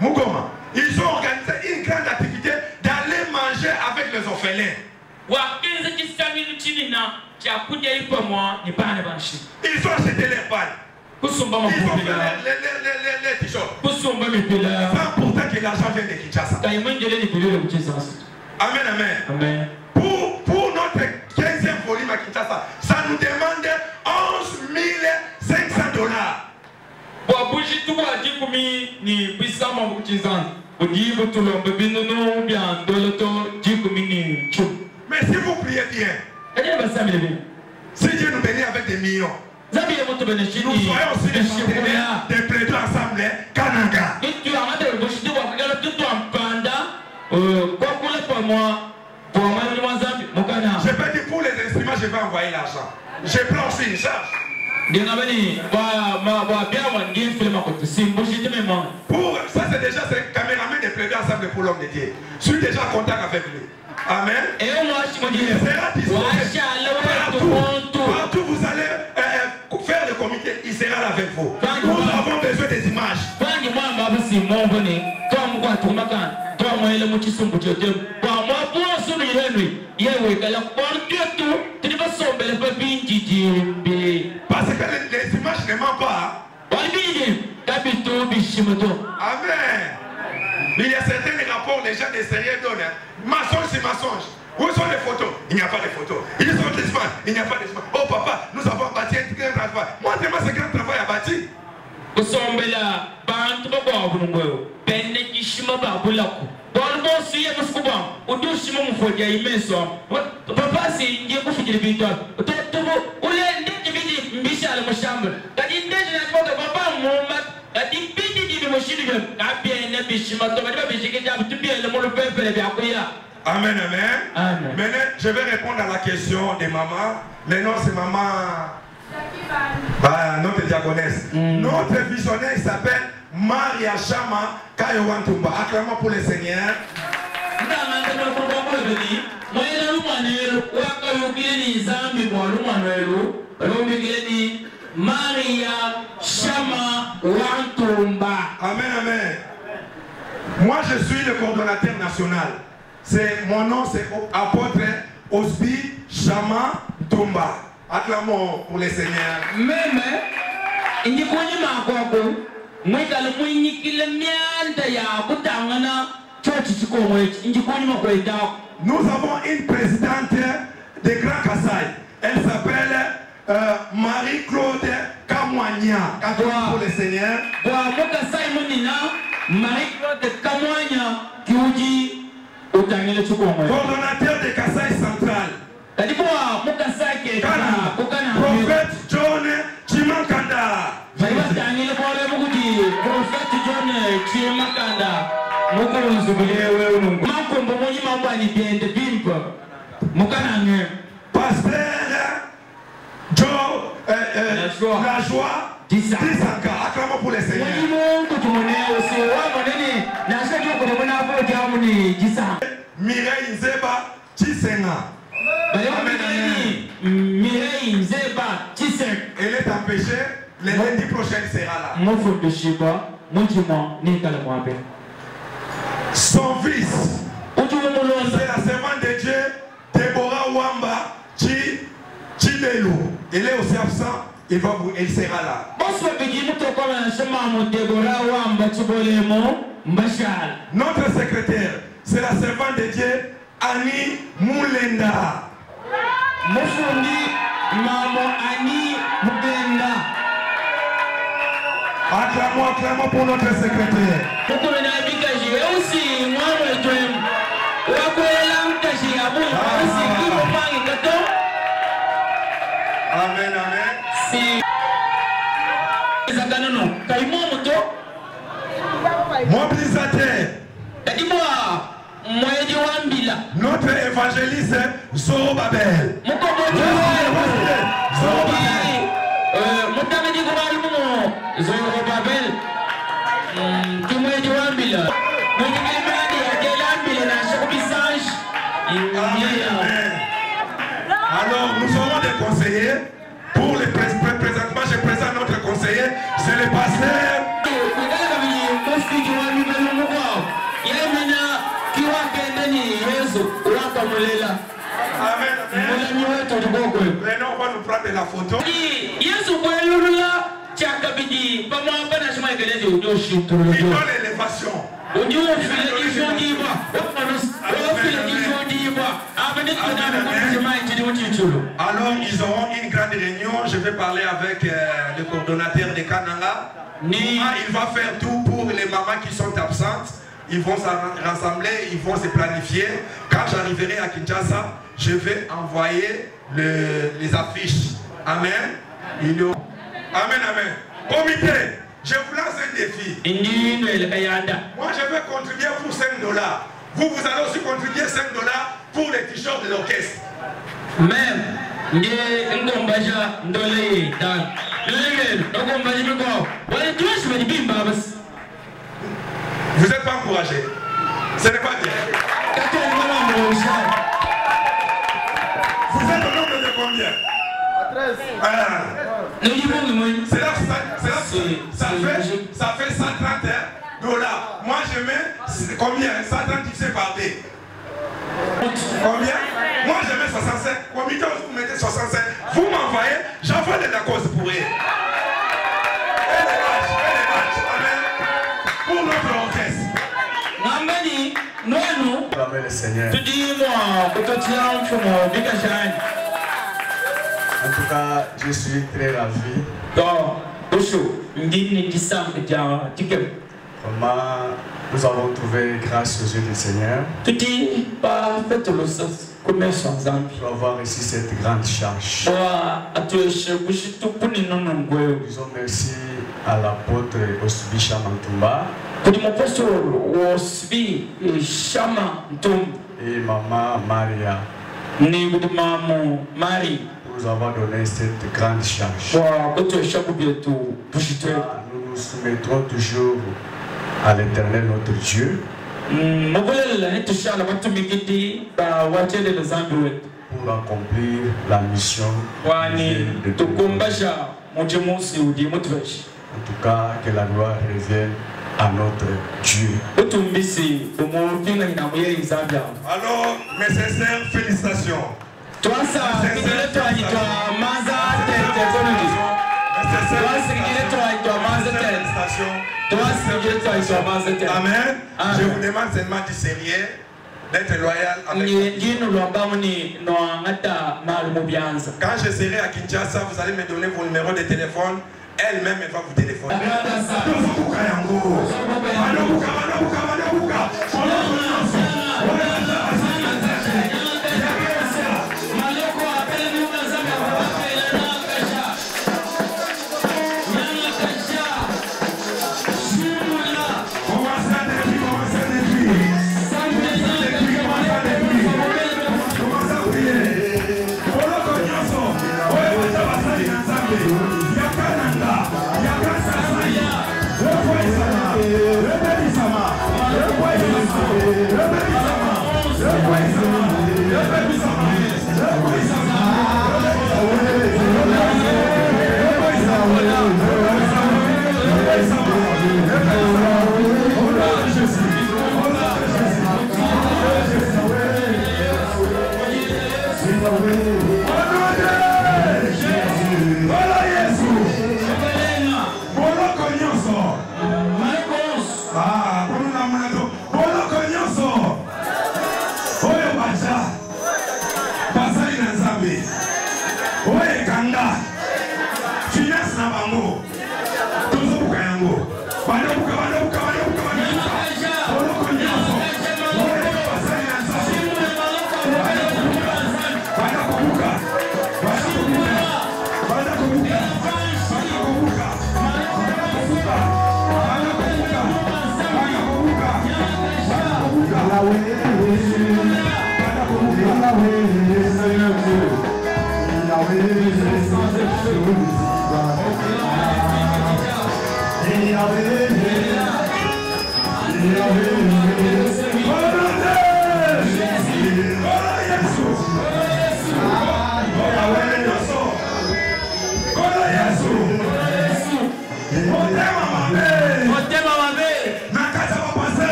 Mugoma, ils ont organisé une grande activité d'aller manger avec les orphelins. Ils ont acheté les balles. Ils ont fait les t-shirts. Sans pourtant que l'argent vient de Kinshasa. Amen. Pour notre 15e volume à Kinshasa, ça nous demande 11 500 $. Mais si vous priez bien, si Dieu nous bénit avec des millions, nous soyons aussi des partenaires des Plaidons ensemble, Kananga. Je peux dire pour les instruments, je vais envoyer l'argent. Je prends aussi une charge. Pour ça, c'est déjà ce caméraman des Plaidons ensemble pour l'homme de Dieu. Je suis déjà en contact avec lui. Amen. Il sera disponible. Partout vous allez faire le comité, il sera là avec vous. Nous avons besoin des images. Parce que les images ne mentent pas. Amen. Mais il y a certains rapports, les gens des sérieux donnent. Mensonge, c'est mensonge. Où sont les photos? Il n'y a pas de photos. Ils sont des images. Il n'y a pas de images. Oh papa, nous avons bâti un grand travail. Montrez-moi ce grand travail à bâti. Amen. Maintenant, je vais répondre à la question des mamans. Le nom, c'est maman. Notre diaconesse. Notre visionnaire, il s'appelle Maria Chama Kayowantumba. Acclamons pour le Seigneur. Maria Chama Wantumba. Amen. Moi, je suis le coordonnateur national. Mon nom, c'est apôtre Osbi Chama Tumba. Acclamons pour les seigneurs. Injikuni makwako. Mwikala mwinyikile mianda ya kutangana church chikomwe. Injikuni makwenda. Nous avons une présidente de Grand Kassai. Elle s'appelle Marie-Claude Kamwanya. Pour le Seigneur. Marie-Claude Kamwanya qui coordonnateur de Kassai Central. Prophète John Chimakanda. Pasteur Joe La Joie Disaka. Acclamons pour les Seigneurs. Mireille Nzeba Chisenga. Elle est empêchée. Le lundi prochain sera là. Son fils, c'est la servante de Dieu, Déborah Wamba Chidelu. Il est aussi absent, il sera là. Notre secrétaire, c'est la servante de Dieu, Annie Moulenda. Acclamons pour notre secrétaire. Amen, amen. Mobilisateur. Notre évangéliste Zorobabel. Alors nous aurons des conseillers. Pour les présentement, je présente notre conseiller, c'est le pasteur. Amen. Maintenant, on va nous prendre la photo. L'élévation. Alors, ils auront une grande réunion. Je vais parler avec le coordonnateur de Kananga. Il va faire tout pour les mamans qui sont absentes. Ils vont se rassembler, ils vont se planifier. Quand j'arriverai à Kinshasa, je vais envoyer les affiches. Amen. Amen, amen. Comité, je vous lance un défi. Moi, je vais contribuer pour $5. Vous allez aussi contribuer $5 pour les t-shirts de l'orchestre. Même. Vous n'êtes pas encouragé. Ce n'est pas bien. Vous êtes au nombre de combien? 13. Ça fait $130. Moi je mets combien? 130 divisé par D. Combien? Moi je mets 65. Combien vous mettez 65? Vous m'envoyez, j'envoie de la cause pour eux. Et les matchs. Amen. Pour notre orchestre. Acclamez le Seigneur. En tout cas, je suis très ravi. Comment nous avons trouvé grâce aux yeux du Seigneur pour avoir ici cette grande charge. Disons merci à l'apôtre Osbi Chamantumba et maman Maria pour nous avoir donné cette grande charge. Nous nous soumettrons toujours à l'Éternel notre Dieu pour accomplir la mission de Dieu. En tout cas, que la gloire revienne à notre Dieu. Alors, mes sincères félicitations. Mes sincères Amen. Je vous demande seulement du sérieux, d'être loyal avec moi. Quand je serai à Kinshasa, vous allez me donner vos numéros de téléphone. Elle-même va vous téléphoner.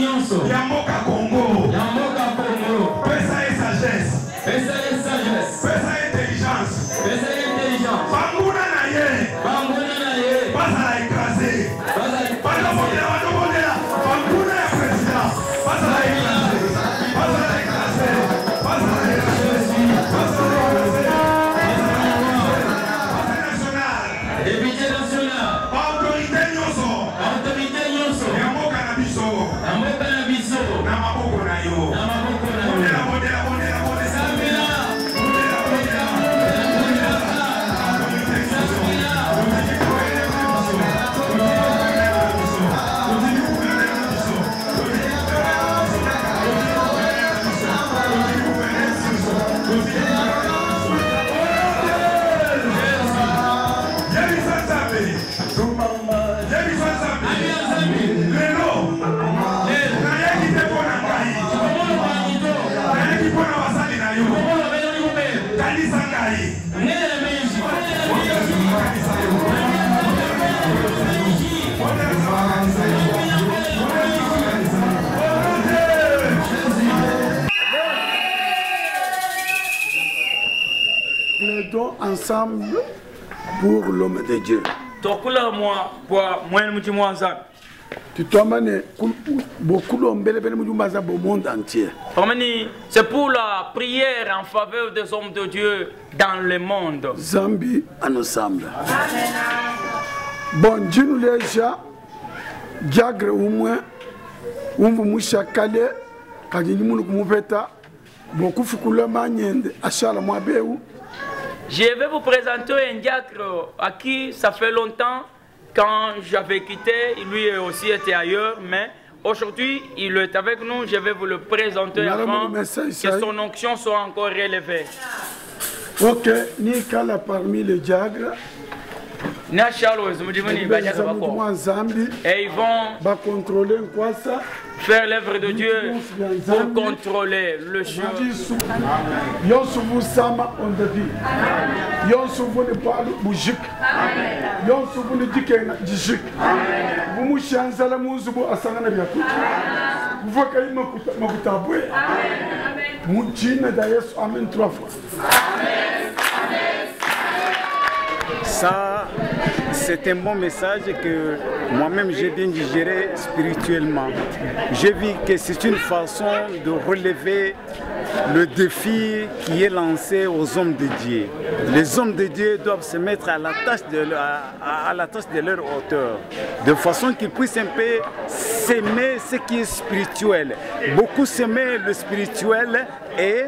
nyonso. Ya mboka Congo. Pesa et sagesse. Pesa et intelligence. Banguna na ye. Basa la écrasé. Basa modela. Banguna ya président. Basa la écrasé. Basa la écrasé. Basa la écrasé. Basa la écrasé. Basa national. Député national. Autorité nyonso. Ya mboka na biso. Na maboko na yo. Modela. Plaidons ensemble pour l'homme de Dieu. C'est pour la prière en faveur des hommes de Dieu dans le monde. Zambi ensemble. Bon, Dieu nous l'a déjà, Diagre au moins, umbu mushakale, kadini mulu kumupeta, beaucoup fukula manyende, achala mwabeu. Je vais vous présenter un diacre à qui ça fait longtemps, quand j'avais quitté, lui aussi était ailleurs, mais aujourd'hui il est avec nous, je vais vous le présenter avant que son onction soit encore relevée. Ok, Nikala parmi les diacres. Et ils vont contrôler quoi ça? Faire l'œuvre de Dieu pour contrôler le chemin. Yosuvu sama on the vie. Yosuvu ne parle bougique. Yosuvu ne dit qu'un djik. Vous mouchanza la mouzubu asangana biaku. Vous voyez ma kutabwe. Mouchina d'ailleurs amen 3 fois. Ça, c'est un bon message que moi-même j'ai bien digéré spirituellement. J'ai vu que c'est une façon de relever le défi qui est lancé aux hommes de Dieu. Les hommes de Dieu doivent se mettre à la tâche de leur hauteur, de façon qu'ils puissent un peu s'aimer ce qui est spirituel. Beaucoup s'aimer le spirituel et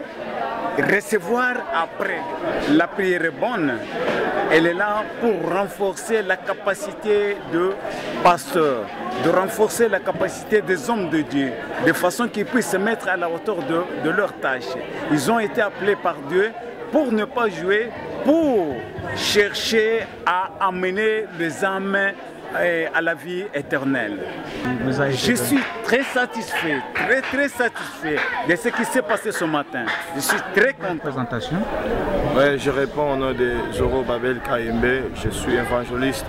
recevoir après. La prière est bonne. Elle est là pour renforcer la capacité de pasteurs, de renforcer la capacité des hommes de Dieu, de façon qu'ils puissent se mettre à la hauteur de leurs tâches. Ils ont été appelés par Dieu pour ne pas jouer, pour chercher à amener les âmes à la vie éternelle. Je suis très satisfait, très satisfait de ce qui s'est passé ce matin. Je suis très content. Présentation. Ouais, je réponds au nom de Zoro Babel KMB. Je suis évangéliste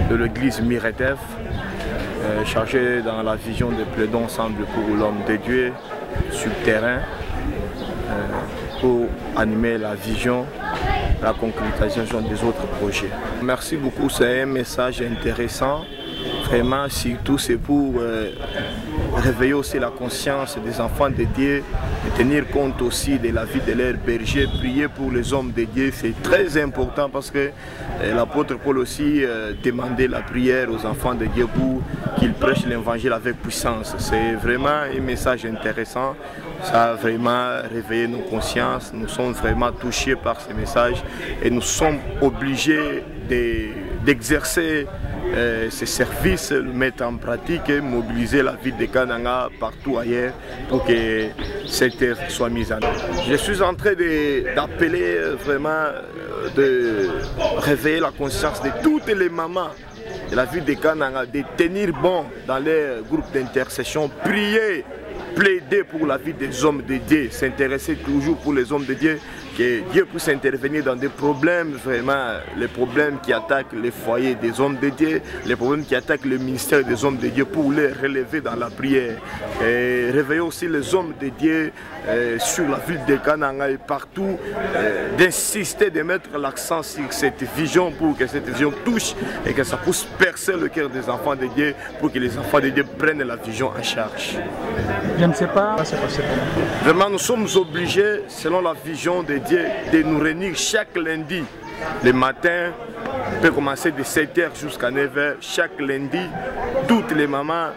de l'église Miretef, chargé dans la vision de Plaidons ensemble pour l'homme de Dieu sur le terrain, pour animer la vision, la concrétisation des autres projets. Merci beaucoup, c'est un message intéressant. Vraiment, surtout c'est pour réveiller aussi la conscience des enfants de Dieu et tenir compte aussi de la vie de leurs bergers. Prier pour les hommes de Dieu, c'est très important parce que l'apôtre Paul aussi demandait la prière aux enfants de Dieu pour qu'ils prêchent l'évangile avec puissance. C'est vraiment un message intéressant. Ça a vraiment réveillé nos consciences. Nous sommes vraiment touchés par ce message et nous sommes obligés d'exercer ces services, le mettre en pratique et mobiliser la ville de Kananga partout ailleurs pour que cette œuvre soit mise en œuvre. Je suis en train d'appeler vraiment, de réveiller la conscience de toutes les mamans de la ville de Kananga, de tenir bon dans les groupes d'intercession, prier, plaider pour la vie des hommes de Dieu, s'intéresser toujours pour les hommes de Dieu. que Dieu puisse intervenir dans des problèmes, vraiment, les problèmes qui attaquent les foyers des hommes de Dieu, les problèmes qui attaquent le ministère des hommes de Dieu, pour les relever dans la prière. Et réveiller aussi les hommes de Dieu sur la ville de Kananga et partout, d'insister, de mettre l'accent sur cette vision pour que cette vision touche et que ça puisse percer le cœur des enfants de Dieu pour que les enfants de Dieu prennent la vision en charge. Je ne sais pas. Vraiment, nous sommes obligés, selon la vision de Dieu, de nous réunir chaque lundi. Le matin, on peut commencer de 7h jusqu'à 9h. Chaque lundi, toutes les mamans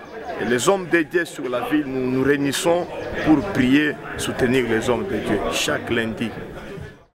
et les hommes de Dieu sur la ville, nous nous réunissons pour prier, soutenir les hommes de Dieu chaque lundi.